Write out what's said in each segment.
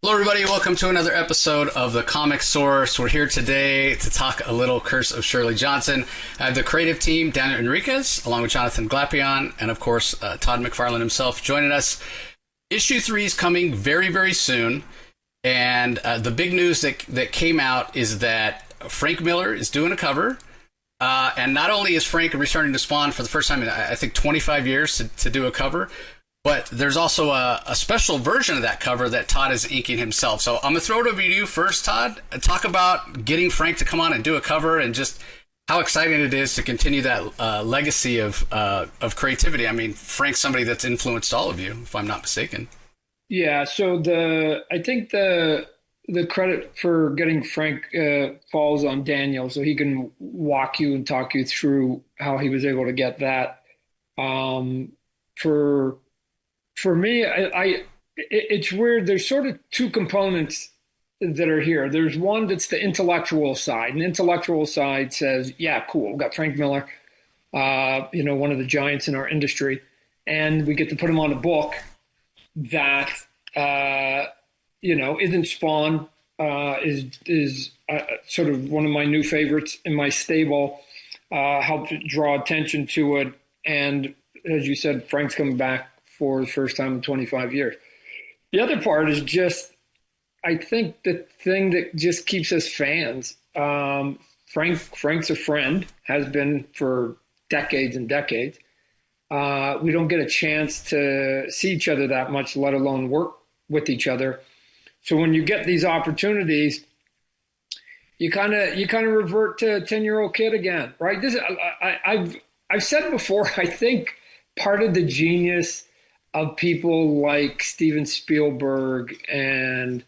Hello, everybody. Welcome to another episode of The Comic Source. We're here today to talk a little Curse of Sherlee Johnson. I have the creative team, Daniel Henriques, along with Jonathan Glapion, and, of course, Todd McFarlane himself joining us. Issue 3 is coming very, very soon. And the big news that came out is that Frank Miller is doing a cover. And not only is Frank returning to Spawn for the first time in, I think, 25 years to do a cover, but there's also a special version of that cover that Todd is inking himself. So I'm going to throw it over to you first, Todd, and talk about getting Frank to come on and do a cover and just how exciting it is to continue that legacy of creativity. I mean, Frank's somebody that's influenced all of you, if I'm not mistaken. Yeah, so I think the credit for getting Frank falls on Daniel, so he can walk you and talk you through how he was able to get that. For me, it's weird. There's sort of two components that are here. There's one that's the intellectual side. And the intellectual side says, yeah, cool. We've got Frank Miller, one of the giants in our industry. And we get to put him on a book that, isn't Spawn, is sort of one of my new favorites in my stable, helped draw attention to it. And as you said, Frank's coming back for the first time in 25 years. The other part is just, I think the thing that just keeps us fans. Frank's a friend, has been for decades and decades. We don't get a chance to see each other that much, let alone work with each other. So when you get these opportunities, you kind of revert to a 10-year-old kid again, right? I've said before, I think part of the genius of people like Steven Spielberg and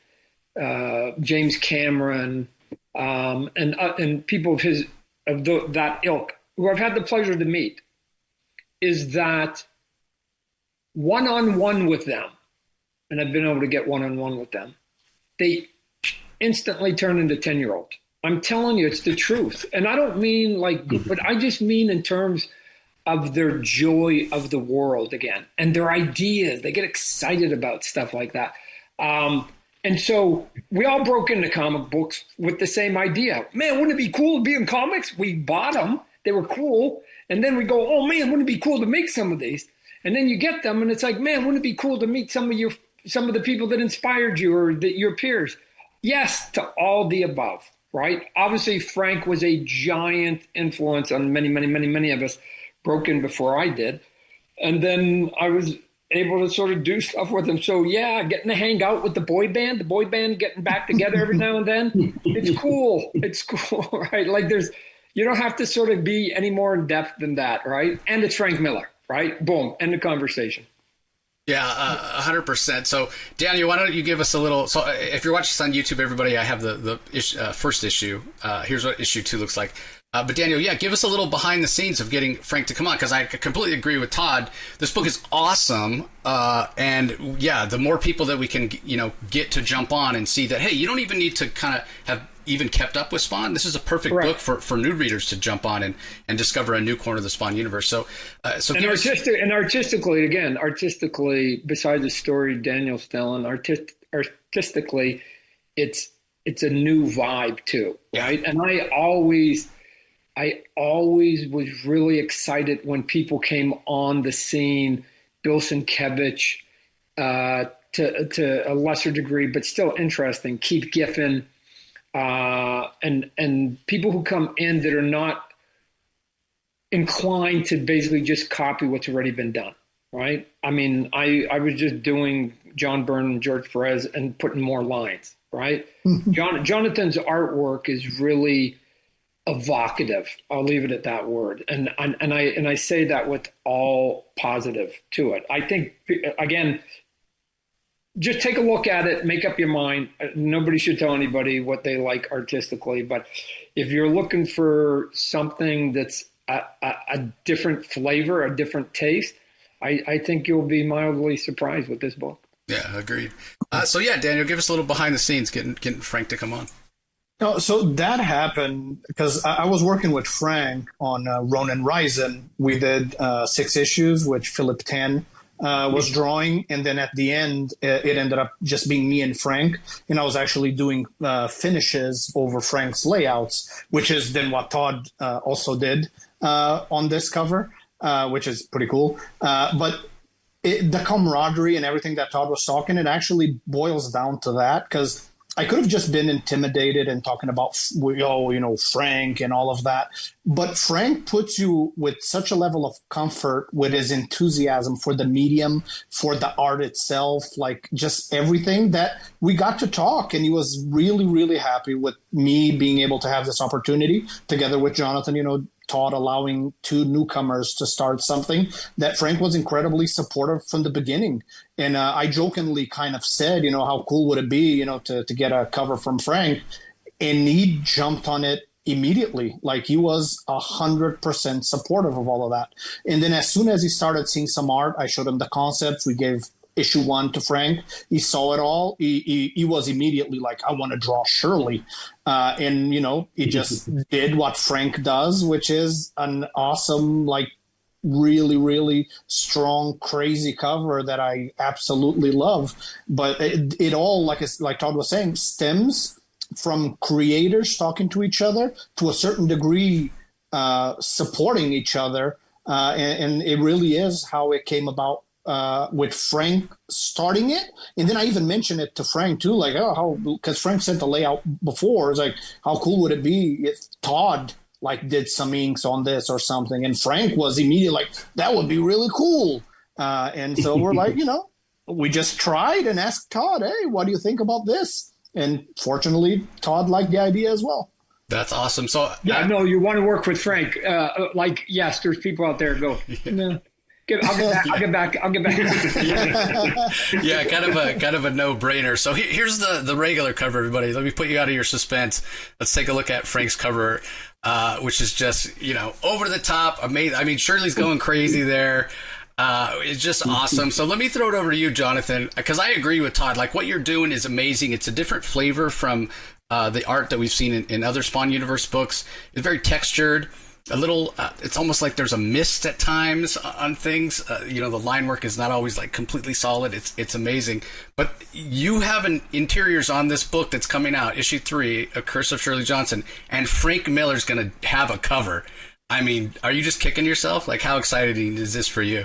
James Cameron and people of that ilk who I've had the pleasure to meet is that one-on-one with them, and I've been able to get one-on-one with them, they instantly turn into 10-year-olds. I'm telling you, it's the truth. And I don't mean but I just mean in terms of their joy of the world again and their ideas. They get excited about stuff like that. And so we all broke into comic books with the same idea. Man, wouldn't it be cool to be in comics? We bought them. They were cool. And then we go, oh man, wouldn't it be cool to make some of these? And then you get them and it's like, man, wouldn't it be cool to meet some of the people that inspired you or your peers? Yes, to all the above, right? Obviously, Frank was a giant influence on many, many, many, many of us. Broke in before I did. And then I was able to sort of do stuff with him. So yeah, getting to hang out with the boy band getting back together every now and then. It's cool. It's cool, right? Like you don't have to sort of be any more in depth than that, right? And it's Frank Miller, right? Boom, end the conversation. Yeah, 100%. So, Daniel, why don't you give us a little... So, if you're watching this on YouTube, everybody, I have the first issue. Here's what issue 2 looks like. But Daniel, yeah, give us a little behind the scenes of getting Frank to come on, because I completely agree with Todd. This book is awesome, and yeah, the more people that we can, get to jump on and see that, hey, you don't even need to kind of have even kept up with Spawn. This is a perfect book for new readers to jump on and discover a new corner of the Spawn universe. So artistically, besides the story Daniel's telling, artistically, it's a new vibe too, right? Yeah. And I always was really excited when people came on the scene, Bill Sienkiewicz, to a lesser degree, but still interesting, Keith Giffen, and people who come in that are not inclined to basically just copy what's already been done, right? I mean, I was just doing John Byrne and George Perez and putting more lines, right? Jonathan's artwork is really evocative. I'll leave it at that word. And I say that with all positive to it. I think, again, just take a look at it, make up your mind. Nobody should tell anybody what they like artistically, but if you're looking for something that's a different flavor, a different taste, I think you'll be mildly surprised with this book. Yeah, agreed. So yeah, Daniel, give us a little behind the scenes, getting Frank to come on. No, so that happened because I was working with Frank on Ronin Rising. We did 6 issues, which Philip Tan was drawing, and then at the end, it ended up just being me and Frank, and I was actually doing finishes over Frank's layouts, which is then what Todd also did on this cover, which is pretty cool. But the camaraderie and everything that Todd was talking, it actually boils down to that, because I could have just been intimidated and talking about, Frank and all of that. But Frank puts you with such a level of comfort with his enthusiasm for the medium, for the art itself, like just everything, that we got to talk. And he was really, really happy with me being able to have this opportunity together with Jonathan, Todd allowing two newcomers to start something that Frank was incredibly supportive from the beginning. And I jokingly kind of said, how cool would it be, to get a cover from Frank? And he jumped on it immediately. Like, he was 100% supportive of all of that. And then as soon as he started seeing some art, I showed him the concepts. We gave issue 1 to Frank. He saw it all. He was immediately like, I want to draw Shirley. And, he just did what Frank does, which is an awesome, like, really, really strong, crazy cover that I absolutely love. But it all, like Todd was saying, stems from creators talking to each other, to a certain degree, supporting each other. And it really is how it came about. With Frank starting it. And then I even mentioned it to Frank too, like, because Frank sent the layout before. It's like, how cool would it be if Todd did some inks on this or something? And Frank was immediately like, that would be really cool. And so we're like, we just tried and asked Todd, hey, what do you think about this? And fortunately, Todd liked the idea as well. That's awesome. So you want to work with Frank. Yes, there's people out there go, no. I'll get back. Yeah, kind of a no-brainer. So here's the regular cover, everybody. Let me put you out of your suspense. Let's take a look at Frank's cover, which is just, over the top, amazing. I mean, Shirley's going crazy there. It's just awesome. So let me throw it over to you, Jonathan, because I agree with Todd. Like, what you're doing is amazing. It's a different flavor from the art that we've seen in other Spawn Universe books. It's very textured. A little, it's almost like there's a mist at times on things. The line work is not always like completely solid. It's amazing. But you have an interiors on this book that's coming out, issue 3, A Curse of Sherlee Johnson, and Frank Miller's going to have a cover. I mean, are you just kicking yourself? Like, how exciting is this for you?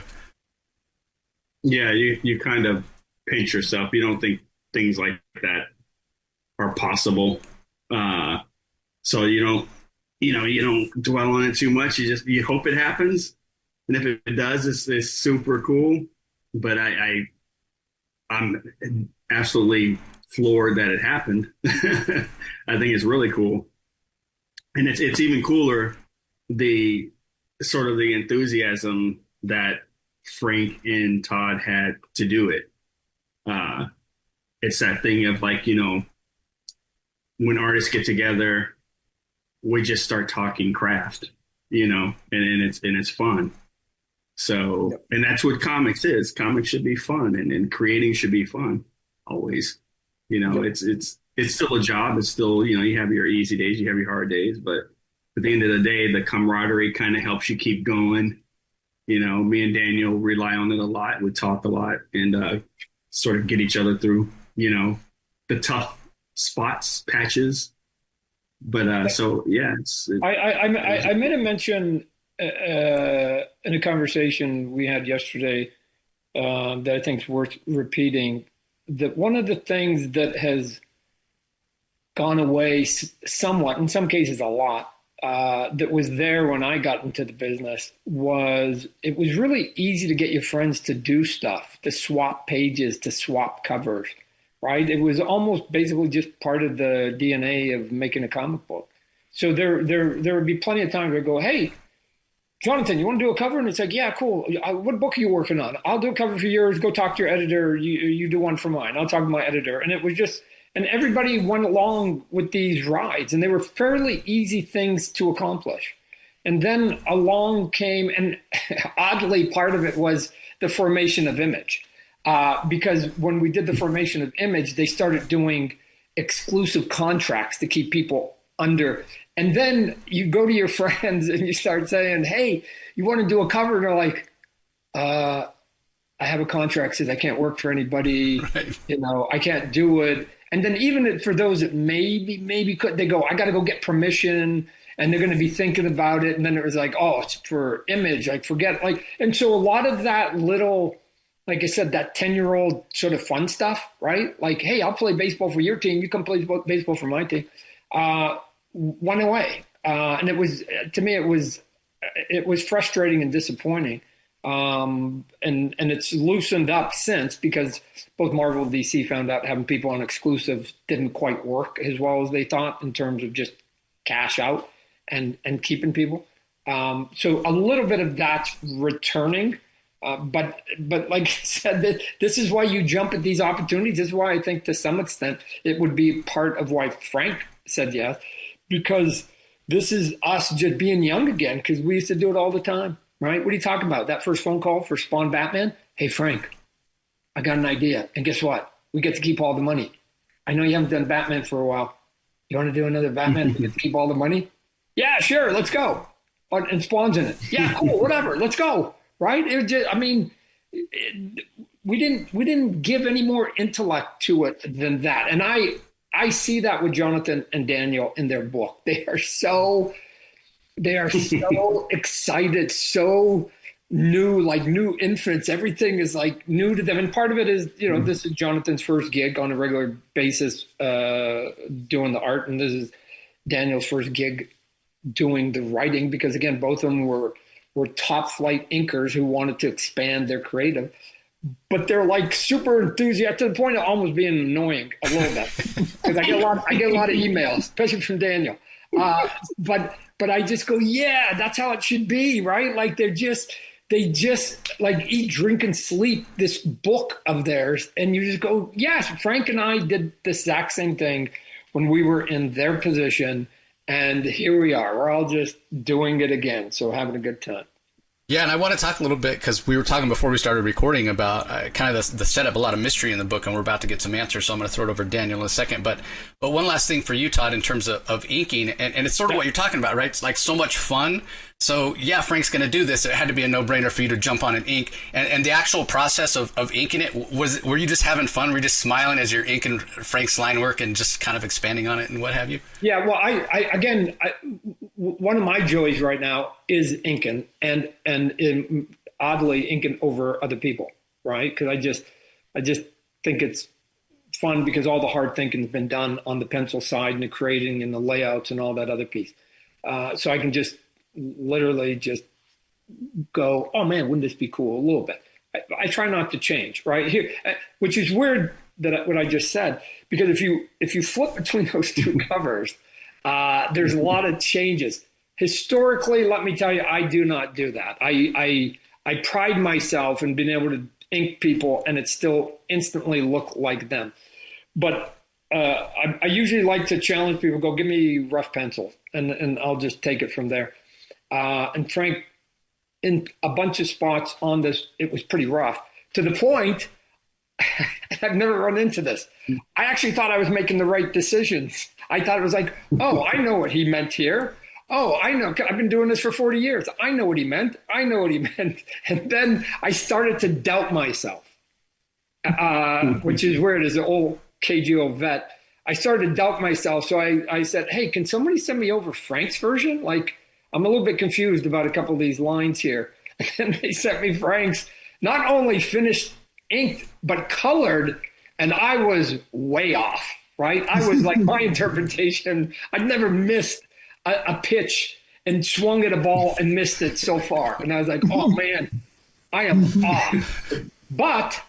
Yeah, you kind of pinch yourself. You don't think things like that are possible. So you don't dwell on it too much. You hope it happens. And if it does, it's super cool. But I'm absolutely floored that it happened. I think it's really cool. And it's even cooler, the sort of the enthusiasm that Frank and Todd had to do it. It's that thing of like, when artists get together, we just start talking craft, and it's fun. So, and that's what comics is. Comics should be fun, and creating should be fun always. It's still a job. It's still, you have your easy days, you have your hard days, but at the end of the day, the camaraderie kind of helps you keep going. Me and Daniel rely on it a lot. We talk a lot and sort of get each other through, the tough spots, patches. But so yeah, I made a mention in a conversation we had yesterday that I think is worth repeating. That one of the things that has gone away somewhat, in some cases a lot, that was there when I got into the business was it was really easy to get your friends to do stuff, to swap pages, to swap covers. Right? It was almost basically just part of the DNA of making a comic book. So there would be plenty of times where I go, hey, Jonathan, you want to do a cover? And it's like, yeah, cool. What book are you working on? I'll do a cover for yours. Go talk to your editor. You do one for mine. I'll talk to my editor. And it was just, and everybody went along with these rides, and they were fairly easy things to accomplish. And then along came, and oddly, part of it was the formation of Image. Because when we did the formation of Image, they started doing exclusive contracts to keep people under. And then you go to your friends and you start saying, hey, you want to do a cover? And they're like, I have a contract that says I can't work for anybody. Right. I can't do it. And then even for those that maybe could, they go, I got to go get permission, and they're going to be thinking about it. And then it was like, oh, it's for image. Like, forget, like, and so a lot of that little, like I said, that 10-year-old sort of fun stuff, right? Like, hey, I'll play baseball for your team. You come play baseball for my team. Went away. And it was, to me, it was frustrating and disappointing. And it's loosened up since, because both Marvel and DC found out having people on exclusives didn't quite work as well as they thought in terms of just cash out and keeping people. So a little bit of that's returning. But like I said, this is why you jump at these opportunities. This is why I think to some extent it would be part of why Frank said yes, because this is us just being young again, because we used to do it all the time, right? What are you talking about? That first phone call for Spawn Batman? Hey, Frank, I got an idea. And guess what? We get to keep all the money. I know you haven't done Batman for a while. You want to do another Batman? We get to keep all the money? Yeah, sure. Let's go. And Spawn's in it. Yeah, cool. Whatever. Let's go. Right? It just, we didn't give any more intellect to it than that. And I see that with Jonathan and Daniel in their book. They are so excited, so new, like new infants. Everything is like new to them. And part of it is, this is Jonathan's first gig on a regular basis doing the art. And this is Daniel's first gig doing the writing, because again, both of them were top flight inkers who wanted to expand their creative, but they're like super enthusiastic to the point of almost being annoying a little bit, because I get a lot of emails, especially from Daniel. But I just go, yeah, that's how it should be, right? Like they just like eat, drink, and sleep this book of theirs, and you just go, yes, Frank and I did the exact same thing when we were in their position. And here we are. We're all just doing it again. So having a good time. Yeah, and I want to talk a little bit, because we were talking before we started recording about kind of the setup, a lot of mystery in the book, and we're about to get some answers, so I'm going to throw it over to Daniel in a second. But one last thing for you, Todd, in terms of inking, and it's sort of what you're talking about, right? It's like so much fun. So, yeah, Frank's going to do this. It had to be a no-brainer for you to jump on and ink. And the actual process of inking it, were you just having fun? Were you just smiling as you're inking Frank's line work and just kind of expanding on it and what have you? Yeah, well, I one of my joys right now is inking and oddly inking over other people, right? Because I just think it's fun, because all the hard thinking has been done on the pencil side and the creating and the layouts and all that other piece. So I can just literally just go, oh man, wouldn't this be cool? A little bit. I try not to change, right here, which is weird that what I just said, because if you flip between those two covers, there's a lot of changes. Historically, let me tell you, I do not do that. I pride myself in being able to ink people and it still instantly look like them. But I usually like to challenge people, go, give me rough pencil, and I'll just take it from there. And Frank, in a bunch of spots on this, it was pretty rough, to the point, I've never run into this. I actually thought I was making the right decisions. I thought it was like, oh, I know what he meant here. Oh, I know. I've been doing this for 40 years. I know what he meant. I know what he meant. And then I started to doubt myself, which is weird as an old KGO vet. I started to doubt myself. So I said, hey, can somebody send me over Frank's version? Like, I'm a little bit confused about a couple of these lines here. And they sent me Frank's, not only finished inked, but colored. And I was way off, right? I was like, my interpretation, I'd never missed a pitch and swung at a ball and missed it so far. And I was like, oh man, I am off. But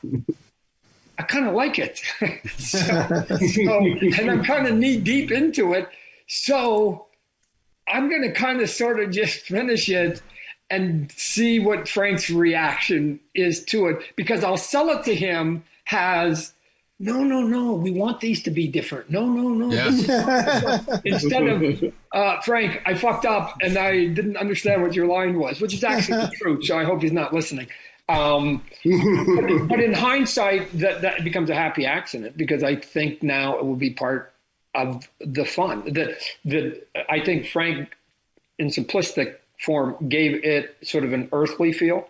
I kind of like it. And I'm kind of knee deep into it. So I'm going to kind of sort of just finish it and see what Frank's reaction is to it, because I'll sell it to him as, no, we want these to be different. No. Yeah. Instead of, Frank, I fucked up and I didn't understand what your line was, which is actually the truth. So I hope he's not listening. But in hindsight, that becomes a happy accident, because I think now it will be part of the fun. I think Frank, in simplistic form, gave it sort of an earthly feel.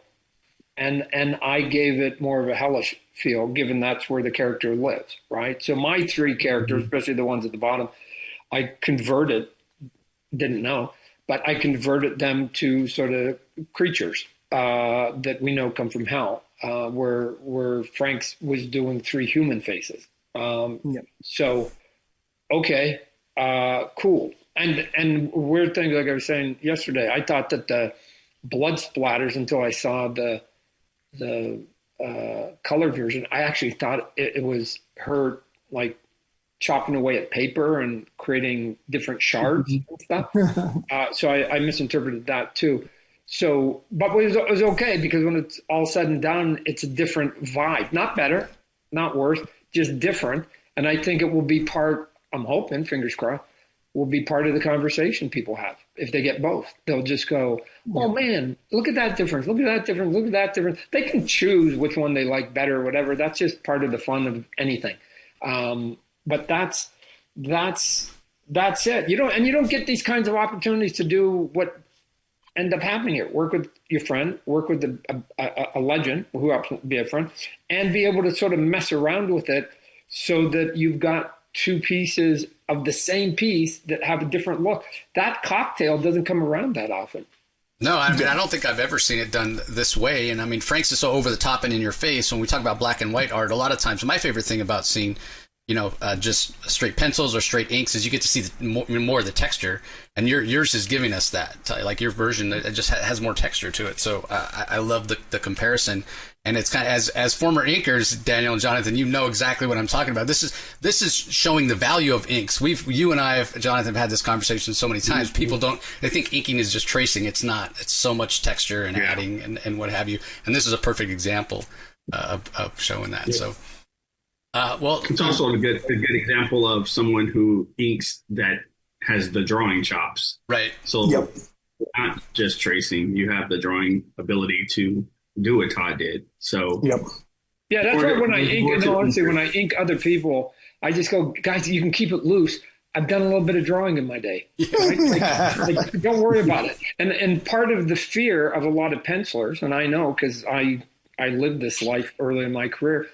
and I gave it more of a hellish feel, given that's where the character lives, right? So my three characters, especially the ones at the bottom, I converted, didn't know, but I converted them to sort of creatures that we know come from hell, where Frank's was doing three human faces. So, okay, cool. And weird thing, like I was saying yesterday, I thought that the blood splatters until I saw the color version. I actually thought it was her like chopping away at paper and creating different shards and stuff. So I misinterpreted that too. So, but it was okay because when it's all said and done, it's a different vibe. Not better, not worse, just different. And I think it will be part, I'm hoping, fingers crossed, will be part of the conversation people have. If they get both, they'll just go, oh man, look at that difference. Look at that difference. Look at that difference. They can choose which one they like better or whatever. That's just part of the fun of anything. But that's it. You don't get these kinds of opportunities to do what end up happening here. Work with your friend, work with a legend who happens to be a friend, and be able to sort of mess around with it so that you've got two pieces of the same piece that have a different look. That cocktail doesn't come around that often. No, I mean, I don't think I've ever seen it done this way. And I mean, Frank's is so over the top and in your face. When we talk about black and white art, a lot of times my favorite thing about seeing, just straight pencils or straight inks is you get to see more of the texture. And yours is giving us that. Like your version, it just has more texture to it. So I love the comparison. And it's kind of, as former inkers, Daniel and Jonathan, you know exactly what I'm talking about. This is showing the value of inks. You and I, Jonathan, have had this conversation so many times. People they think inking is just tracing. It's not. It's so much texture and adding and what have you. And this is a perfect example of showing that. So, it's also a good example of someone who inks that has the drawing chops. Right. So not just tracing. You have the drawing ability to do what Todd did. So yeah, that's why when I ink, and honestly, when I ink other people, I just go, guys, you can keep it loose. I've done a little bit of drawing in my day. Right? Like, don't worry about it. And part of the fear of a lot of pencilers, and I know because I lived this life early in my career,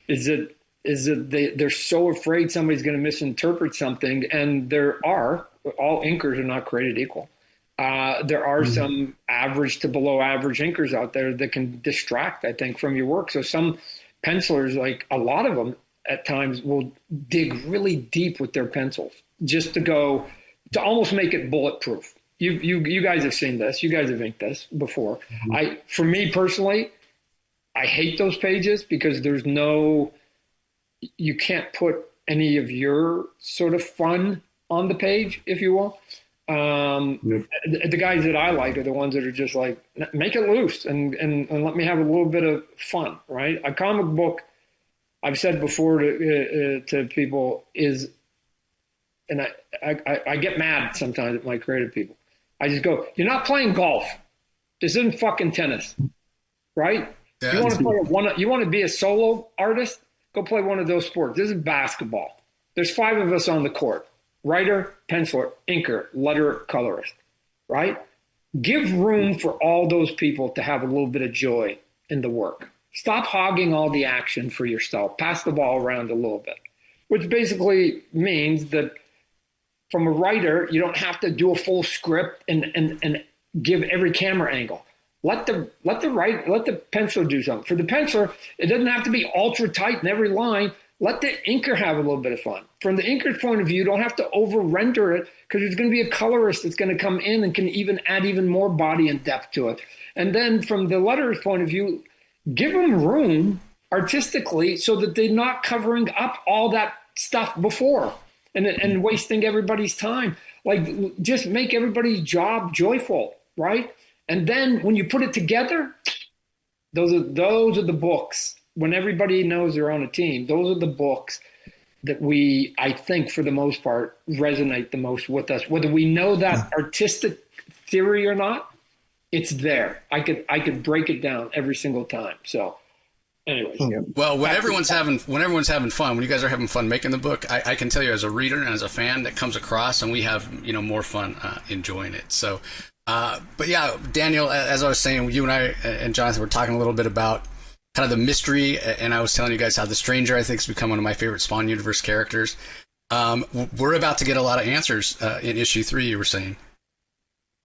is that they're so afraid somebody's going to misinterpret something, and all inkers are not created equal. There are some average to below average inkers out there that can distract, I think, from your work. So some pencilers, like a lot of them at times, will dig really deep with their pencils just to almost make it bulletproof. You guys have seen this. You guys have inked this before. For me personally, I hate those pages because you can't put any of your sort of fun on the page, if you will. The guys that I like are the ones that are just like, make it loose and let me have a little bit of fun, right? A comic book, I've said before to people is, and I get mad sometimes at my creative people. I just go, you're not playing golf. This isn't fucking tennis, right? Yeah, you want to be a solo artist? Go play one of those sports. This is basketball. There's 5 of us on the court. Writer, penciler, inker, letterer, colorist, right? Give room for all those people to have a little bit of joy in the work. Stop hogging all the action for yourself. Pass the ball around a little bit, which basically means that from a writer, you don't have to do a full script and give every camera angle. Let the penciler do something. For the penciler, it doesn't have to be ultra tight in every line. Let the inker have a little bit of fun. From the inker's point of view, you don't have to over-render it because there's going to be a colorist that's going to come in and can even add even more body and depth to it. And then from the letterer's point of view, give them room artistically so that they're not covering up all that stuff before and wasting everybody's time. Like, just make everybody's job joyful, right? And then when you put it together, those are the books. When everybody knows they're on a team, those are the books that I think, for the most part, resonate the most with us. Whether we know that artistic theory or not, it's there. I could break it down every single time. So, anyway. Well, when everyone's having fun, when you guys are having fun making the book, I can tell you as a reader and as a fan that comes across, and we have more fun enjoying it. So. But yeah, Daniel, as I was saying, you and I and Jonathan were talking a little bit about kind of the mystery, and I was telling you guys how the Stranger, I think, has become one of my favorite Spawn universe characters. We're about to get a lot of answers in issue 3, you were saying.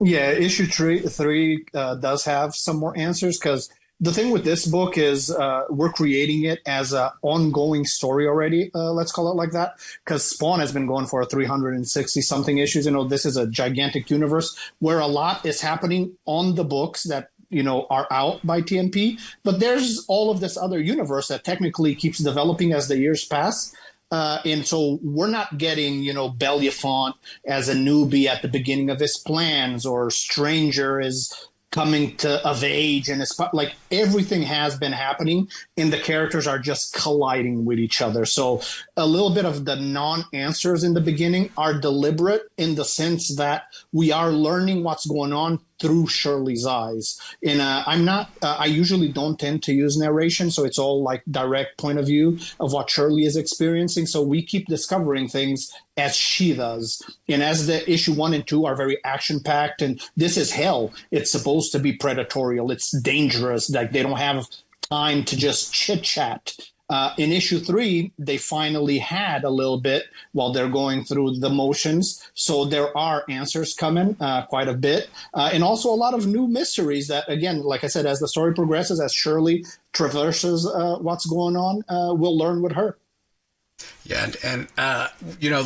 Yeah, issue three does have some more answers, because the thing with this book is we're creating it as an ongoing story already. Let's call it like that, because Spawn has been going for 360 something issues. This is a gigantic universe where a lot is happening on the books that are out by TMP, but there's all of this other universe that technically keeps developing as the years pass. And so we're not getting, Bellefonte as a newbie at the beginning of his plans, or Stranger is coming of age, and it's like everything has been happening and the characters are just colliding with each other. So a little bit of the non-answers in the beginning are deliberate, in the sense that we are learning what's going on through Shirley's eyes. And I usually don't tend to use narration, so it's all like direct point of view of what Shirley is experiencing. So we keep discovering things as she does. And as the issue 1 and 2 are very action packed, and this is hell. It's supposed to be predatorial. It's dangerous. Like, they don't have time to just chit chat. In issue 3, they finally had a little bit while they're going through the motions. So there are answers coming, quite a bit. And also a lot of new mysteries that, again, like I said, as the story progresses, as Shirley traverses what's going on, we'll learn with her. Yeah, and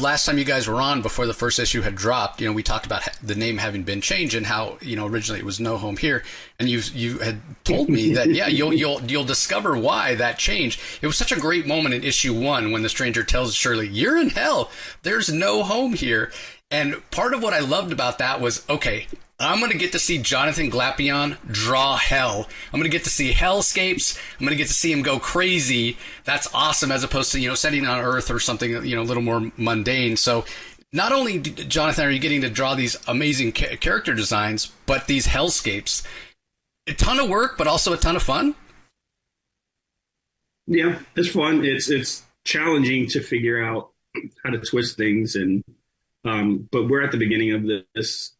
last time you guys were on, before the first issue had dropped, we talked about the name having been changed, and how originally it was No Home Here, and you had told me that you'll discover why that changed. It was such a great moment in issue 1 when the Stranger tells Shirley, "You're in hell. There's no home here." And part of what I loved about that was, okay, I'm going to get to see Jonathan Glapion draw hell. I'm going to get to see hellscapes. I'm going to get to see him go crazy. That's awesome, as opposed to, setting on Earth or something, a little more mundane. So not only, Jonathan, are you getting to draw these amazing character designs, but these hellscapes. A ton of work, but also a ton of fun. Yeah, it's fun. It's challenging to figure out how to twist things. But we're at the beginning of this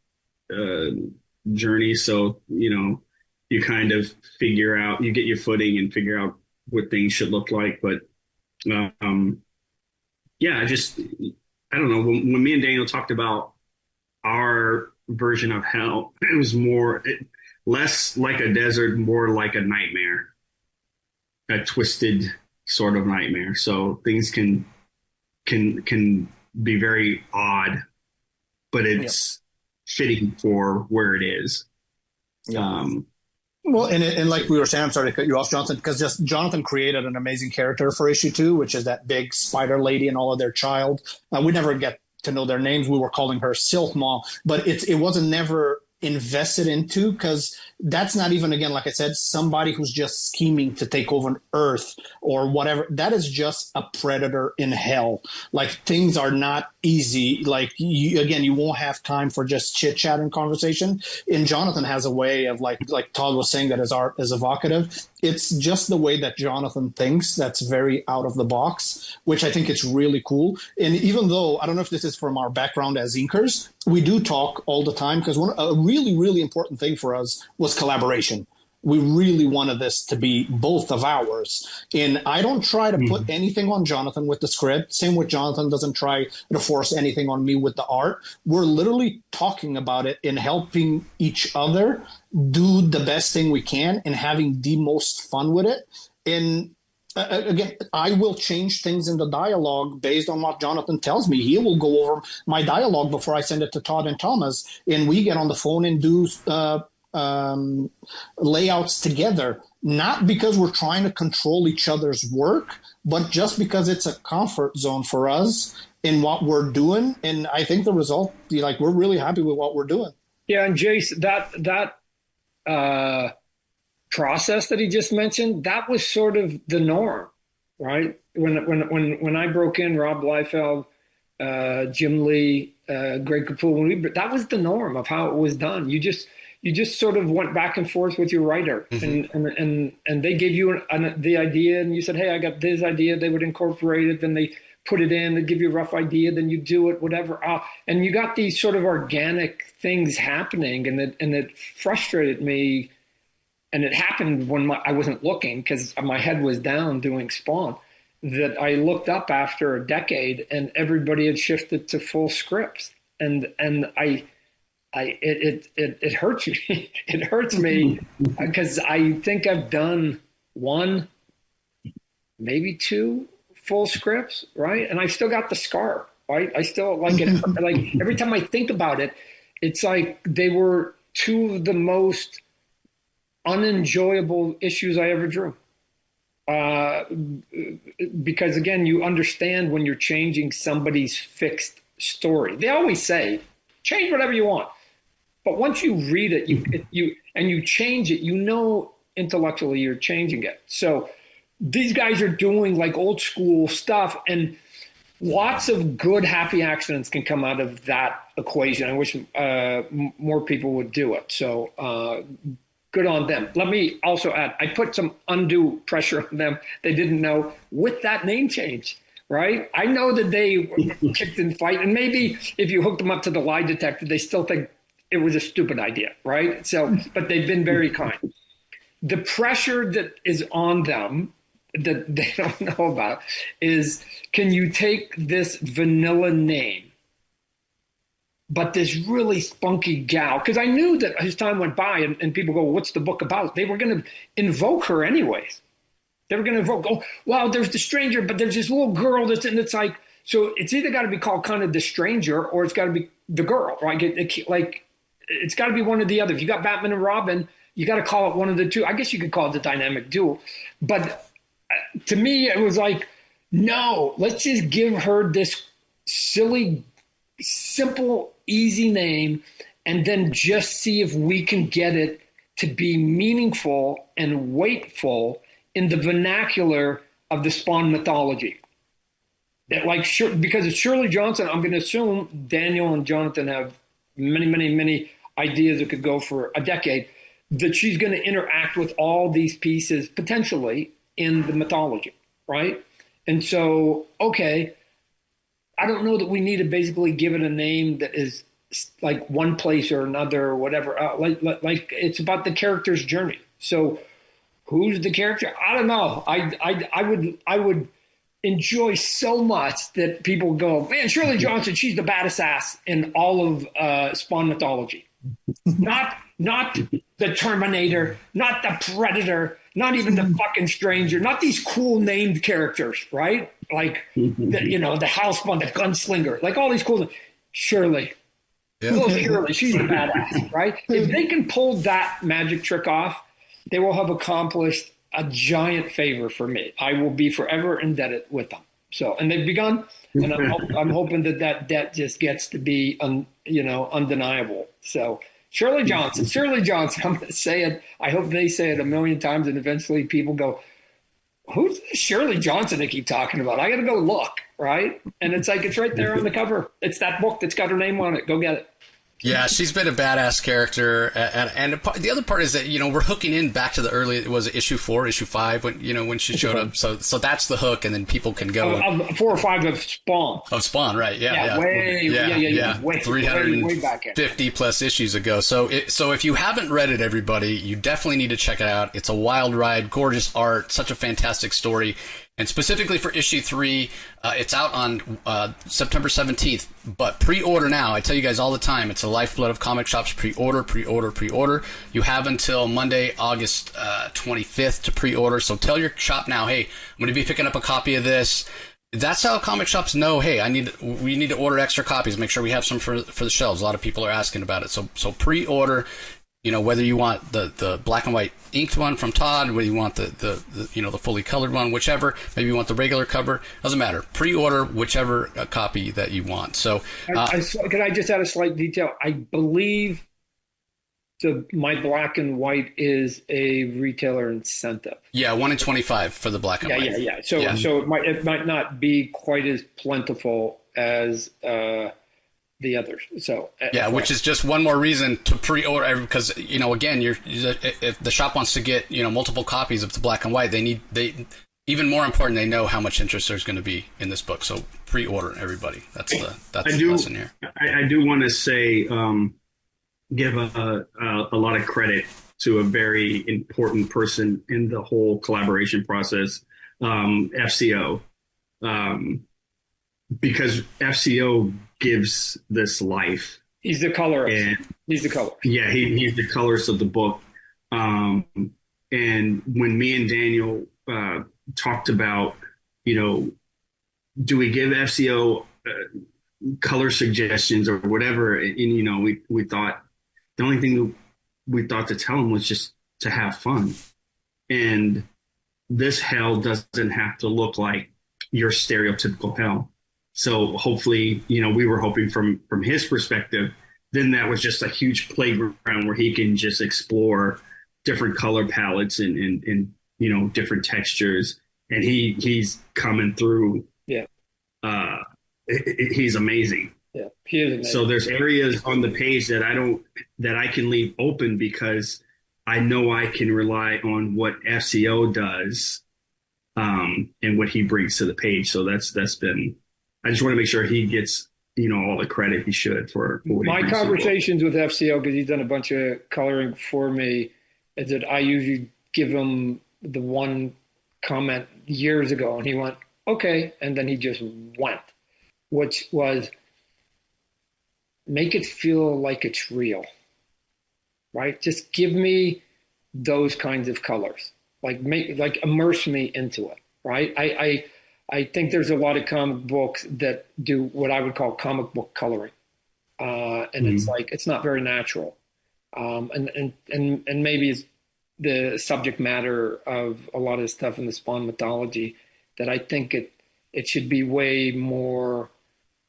journey, so you kind of figure out, you get your footing and figure out what things should look like. But I don't know, when me and Daniel talked about our version of hell, it was less like a desert, more like a nightmare, a twisted sort of nightmare. So things can be very odd, but it's fitting for where it is. Well, and like we were saying, I'm sorry to cut you off, Jonathan, because just Jonathan created an amazing character for issue 2, which is that big spider lady and all of their child. We never get to know their names. We were calling her Silk Maw, but it wasn't never invested into, because that's not even, again, like I said, somebody who's just scheming to take over Earth or whatever. That is just a predator in hell. Like, things are not easy. Like, you won't have time for just chit chat and conversation. And Jonathan has a way of, like Todd was saying, that his art is evocative. It's just the way that Jonathan thinks that's very out of the box, which I think it's really cool. And even though, I don't know if this is from our background as inkers, we do talk all the time, because a really, really important thing for us was collaboration. We really wanted this to be both of ours. And I don't try to put anything on Jonathan with the script. Same with Jonathan doesn't try to force anything on me with the art. We're literally talking about it and helping each other do the best thing we can and having the most fun with it. And again, I will change things in the dialogue based on what Jonathan tells me. He will go over my dialogue before I send it to Todd and Thomas, and we get on the phone and do layouts together, not because we're trying to control each other's work, but just because it's a comfort zone for us in what we're doing. And I think the result, we're really happy with what we're doing. Yeah, and Jace, that process that he just mentioned, that was sort of the norm, right? When I broke in, Rob Liefeld, Jim Lee, Greg Capullo, that was the norm of how it was done. You just sort of went back and forth with your writer, and they gave you the idea, and you said, "Hey, I got this idea." They would incorporate it, then they put it in, they give you a rough idea, then you do it, whatever. And you got these sort of organic things happening, and it frustrated me. And it happened when I wasn't looking because my head was down doing Spawn, that I looked up after a decade and everybody had shifted to full scripts. And it hurts me. It hurts me because I think I've done one, maybe two full scripts, right? And I still got the scar, right? I still like it. Like every time I think about it, it's like they were two of the most unenjoyable issues I ever drew. Because again, you understand when you're changing somebody's fixed story. They always say, change whatever you want. But once you read it, you change it, you know intellectually you're changing it. So these guys are doing like old school stuff, and lots of good happy accidents can come out of that equation. I wish more people would do it. So good on them. Let me also add, I put some undue pressure on them. They didn't know with that name change, right? I know that they kicked and fight, and maybe if you hooked them up to the lie detector, they still think it was a stupid idea, right? So, but they've been very kind. The pressure that is on them that they don't know about is, can you take this vanilla name, but this really spunky gal? Because I knew that as time went by and people go, what's the book about? They were going to invoke her anyways. They were going to invoke, oh, wow, there's the stranger, but there's this little girl that's, and it's like, so it's either got to be called kind of the stranger or it's got to be the girl, right? It's got to be one or the other. If you got Batman and Robin, you got to call it one of the two. I guess you could call it the dynamic duo. But to me, it was like, no, let's just give her this silly, simple, easy name, and then just see if we can get it to be meaningful and weightful in the vernacular of the Spawn mythology. Because it's Sherlee Johnson, I'm going to assume Daniel and Jonathan have many, many, many ideas that could go for a decade, that she's going to interact with all these pieces potentially in the mythology, right? And so, okay, I don't know that we need to basically give it a name that is like one place or another or whatever. Like it's about the character's journey. So who's the character? I don't know. I would enjoy so much that people go, man, Sherlee Johnson, she's the baddest ass in all of Spawn mythology. Not the Terminator, not the Predator, not even the fucking Stranger, not these cool named characters, right? Like, the Houseband, the Gunslinger, like all these cool. Shirley. Yeah. Well, Shirley, she's the badass, right? If they can pull that magic trick off, they will have accomplished a giant favor for me. I will be forever indebted with them. So, and they've begun, and I'm hoping that debt just gets to be, undeniable. So, Sherlee Johnson, I'm going to say it. I hope they say it a million times, and eventually people go, who's this Sherlee Johnson they keep talking about? I got to go look, right? And it's like, it's right there on the cover. It's that book that's got her name on it. Go get it. Yeah, she's been a badass character, and the other part is that we're hooking in back to the early. It was issue 4, issue 5 when she showed up. So that's the hook, and then people can go 4 or 5 of Spawn. Of Spawn, right? Yeah, way 350 plus issues ago. So if you haven't read it, everybody, you definitely need to check it out. It's a wild ride, gorgeous art, such a fantastic story. And specifically for issue 3, it's out on September 17th. But pre-order now. I tell you guys all the time, it's the lifeblood of comic shops. Pre-order. You have until Monday, August 25th to pre-order. So tell your shop now, hey, I'm going to be picking up a copy of this. That's how comic shops know, hey, we need to order extra copies. Make sure we have some for the shelves. A lot of people are asking about it. So pre-order. Whether you want the black and white inked one from Todd, whether you want the fully colored one, whichever, maybe you want the regular cover, doesn't matter. Pre-order whichever copy that you want. So, can I just add a slight detail? I believe my black and white is a retailer incentive. Yeah, 1 in 25 for the black and white. Yeah. So it might not be quite as plentiful as the others. So which is just one more reason to pre-order, because again, if the shop wants to get multiple copies of the black and white, they even more important, they know how much interest there's going to be in this book. So pre-order, everybody. That's the lesson here. I do want to say, give a lot of credit to a very important person in the whole collaboration process, FCO, because FCO gives this life. He's the colorist. He's the colorist. Yeah, he's the colorist of the book. And when me and Daniel talked about, do we give FCO color suggestions or whatever, and we thought the only thing we thought to tell him was just to have fun. And this hell doesn't have to look like your stereotypical hell. So hopefully, we were hoping from his perspective, then that was just a huge playground where he can just explore different color palettes and different textures. And he's coming through. Yeah. He's amazing. Yeah, he is amazing. So there's areas on the page that I can leave open because I know I can rely on what FCO does, and what he brings to the page. So that's been. I just want to make sure he gets all the credit he should for what my conversations with FCO, because he's done a bunch of coloring for me, is that I usually give him the one comment years ago, and he went okay, and then he just went, which was, make it feel like it's real, right? Just give me those kinds of colors, like immerse me into it, right? I think there's a lot of comic books that do what I would call comic book coloring, and it's like it's not very natural, and maybe it's the subject matter of a lot of stuff in the Spawn mythology that I think it should be way more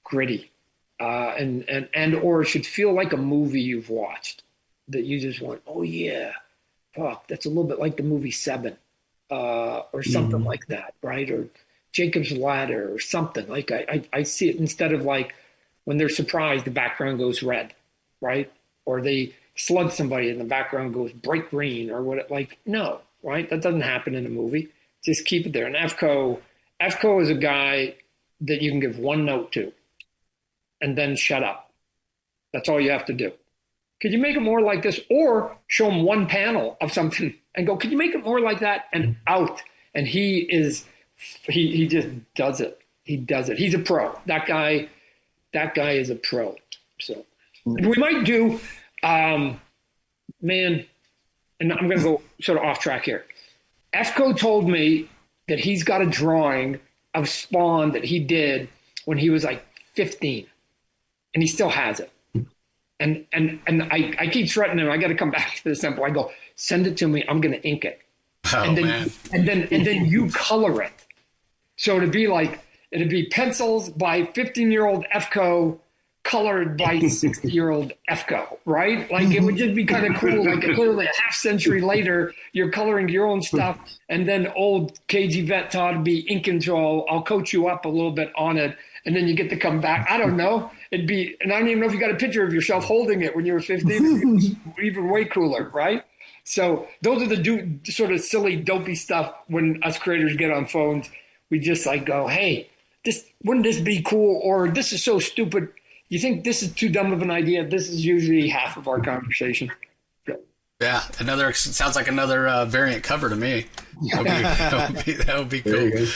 gritty. And or it should feel like a movie you've watched that you just went, oh yeah, fuck, that's a little bit like the movie Seven, or something like that, right? Or Jacob's Ladder or something. Like I see it instead of like when they're surprised, the background goes red, right? Or they slug somebody and the background goes bright green or what? Like no, right? That doesn't happen in a movie. Just keep it there. And FCO is a guy that you can give one note to and then shut up. That's all you have to do. Could you make it more like this? Or show him one panel of something and go, could you make it more like that? And out. And he just does it. He does it. He's a pro. That guy is a pro. So we might do, man, and I'm going to go sort of off track here. FCO told me that he's got a drawing of Spawn that he did when he was like 15. And he still has it. And I keep threatening him. I got to come back to the sample. I go, send it to me. I'm going to ink it. Oh, and then, man. And then you color it. So it'd be pencils by 15-year-old FCO colored by 60-year-old FCO, right? Like it would just be kind of cool. Like literally a half century later, you're coloring your own stuff. And then old KG vet Todd would be inking. So I'll coach you up a little bit on it. And then you get to come back. I don't know. And I don't even know if you got a picture of yourself holding it when you were 15. Even way cooler, right? So those are the sort of silly, dopey stuff when us creators get on phones. We just like go, hey, wouldn't this be cool? Or this is so stupid. You think this is too dumb of an idea? This is usually half of our conversation. Yeah, sounds like another variant cover to me. That would be cool.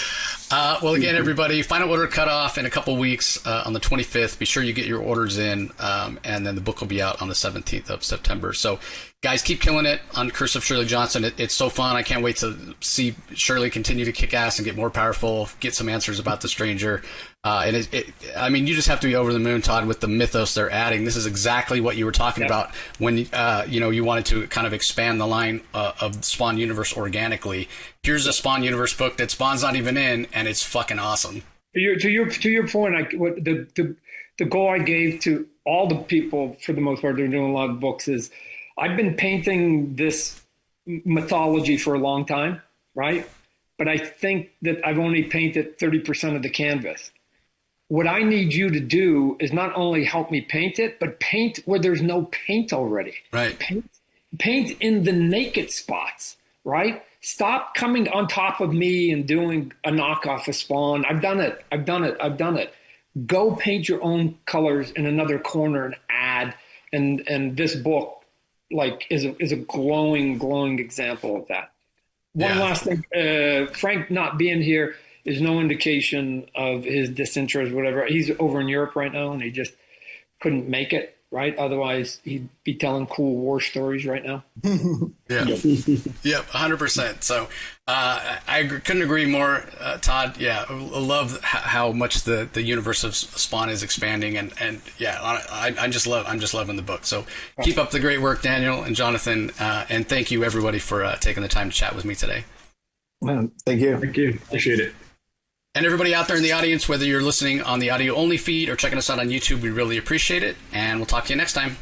Well, again, everybody, final order cutoff in a couple weeks on the 25th. Be sure you get your orders in, and then the book will be out on the 17th of September. So, guys, keep killing it on Curse of Sherlee Johnson. It's so fun. I can't wait to see Sherlee continue to kick ass and get more powerful, get some answers about the stranger. And I mean, you just have to be over the moon, Todd, with the mythos they're adding. This is exactly what you were talking about when you wanted to kind of expand the line of the Spawn universe organically. Here's a Spawn universe book that Spawn's not even in, and it's fucking awesome. To your point, the goal I gave to all the people, for the most part, they're doing a lot of books, is I've been painting this mythology for a long time, right? But I think that I've only painted 30% of the canvas. What I need you to do is not only help me paint it, but paint where there's no paint already. Right. Paint in the naked spots, right? Stop coming on top of me and doing a knockoff of Spawn. I've done it. Go paint your own colors in another corner and add. And this book, like, is a glowing example of that. One last thing, Frank not being here is no indication of his disinterest, whatever. He's over in Europe right now, and he just couldn't make it, right? Otherwise, he'd be telling cool war stories right now. Yeah. Yep, 100%. So couldn't agree more, Todd. Yeah, I love how much the universe of Spawn is expanding, and yeah, I'm just loving the book. So keep up the great work, Daniel and Jonathan, and thank you everybody for taking the time to chat with me today. Thank you. Thank you. Appreciate it. And everybody out there in the audience, whether you're listening on the audio only feed or checking us out on YouTube, we really appreciate it. And we'll talk to you next time.